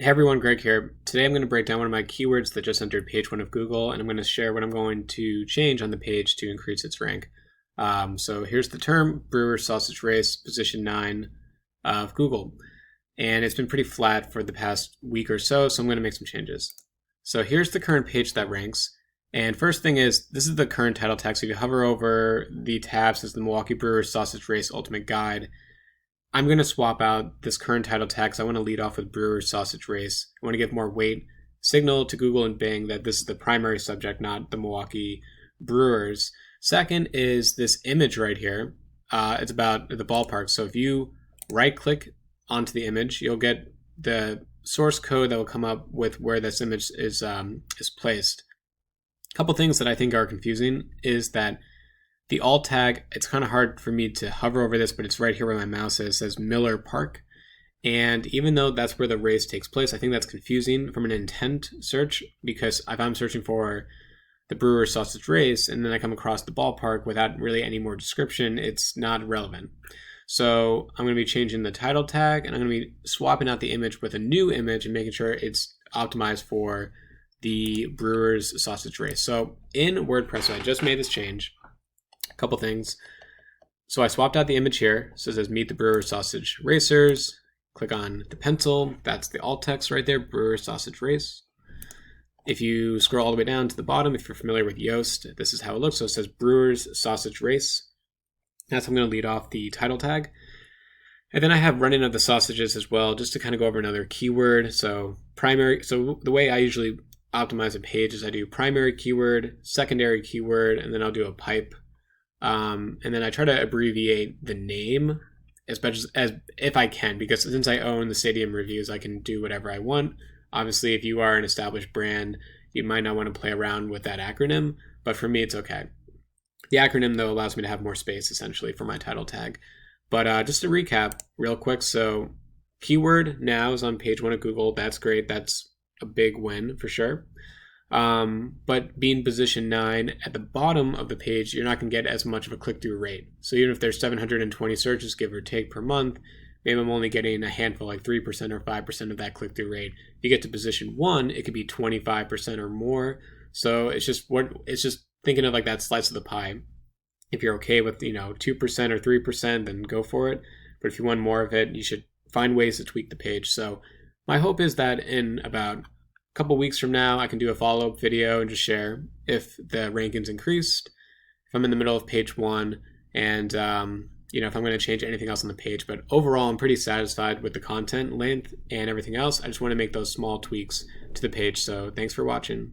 Hey everyone, Greg here. Today I'm going to break down one of my keywords that just entered page 1 of Google, and I'm going to share what I'm going to change on the page to increase its rank. So here's the term, brewer sausage race, position 9 of Google. And it's been pretty flat for the past week or so, so I'm going to make some changes. So here's the current page that ranks. And first thing is, this is the current title tag. So if you hover over the tab, says the Milwaukee Brewers Sausage Race Ultimate Guide. I'm going to swap out this current title tag because I want to lead off with Brewers Sausage Race. I want to give more weight, signal to Google and Bing that this is the primary subject, not the Milwaukee Brewers. Second is this image right here. It's about the ballpark. So if you right-click onto the image, you'll get the source code that will come up with where this image is placed. A couple things that I think are confusing is that the alt tag, it's kind of hard for me to hover over this, but it's right here where my mouse is. It says Miller Park. And even though that's where the race takes place, I think that's confusing from an intent search, because if I'm searching for the Brewers Sausage Race and then I come across the ballpark without really any more description, it's not relevant. So I'm going to be changing the title tag, and I'm going to be swapping out the image with a new image and making sure it's optimized for the Brewers Sausage Race. So in WordPress, I just made this change. Couple things. So I swapped out the image here. So it says Meet the Brewer Sausage Racers. Click on the pencil. That's the alt text right there, Brewer Sausage Race. If you scroll all the way down to the bottom, if you're familiar with Yoast, this is how it looks. So it says Brewers Sausage Race. That's how I'm going to lead off the title tag. And then I have running of the sausages as well, just to kind of go over another keyword. So the way I usually optimize a page is I do primary keyword, secondary keyword, and then I'll do a pipe. And then I try to abbreviate the name as much as if I can, because since I own the Stadium Reviews, I can do whatever I want. Obviously, if you are an established brand, you might not want to play around with that acronym, but for me, it's okay. The acronym, though, allows me to have more space, essentially, for my title tag. But just to recap real quick, so keyword now is on page 1 of Google. That's great. That's a big win for sure. But being position 9 at the bottom of the page, you're not going to get as much of a click-through rate. So even if there's 720 searches, give or take, per month, maybe I'm only getting a handful, like 3% or 5% of that click-through rate. If you get to position 1, it could be 25% or more. So it's just thinking of like that slice of the pie. If you're okay with 2% or 3%, then go for it. But if you want more of it, you should find ways to tweak the page. So my hope is that in about couple weeks from now, I can do a follow-up video and just share if the rankings increased, if I'm in the middle of page 1, and if I'm going to change anything else on the page. But overall, I'm pretty satisfied with the content length and everything else. I just want to make those small tweaks to the page. So thanks for watching.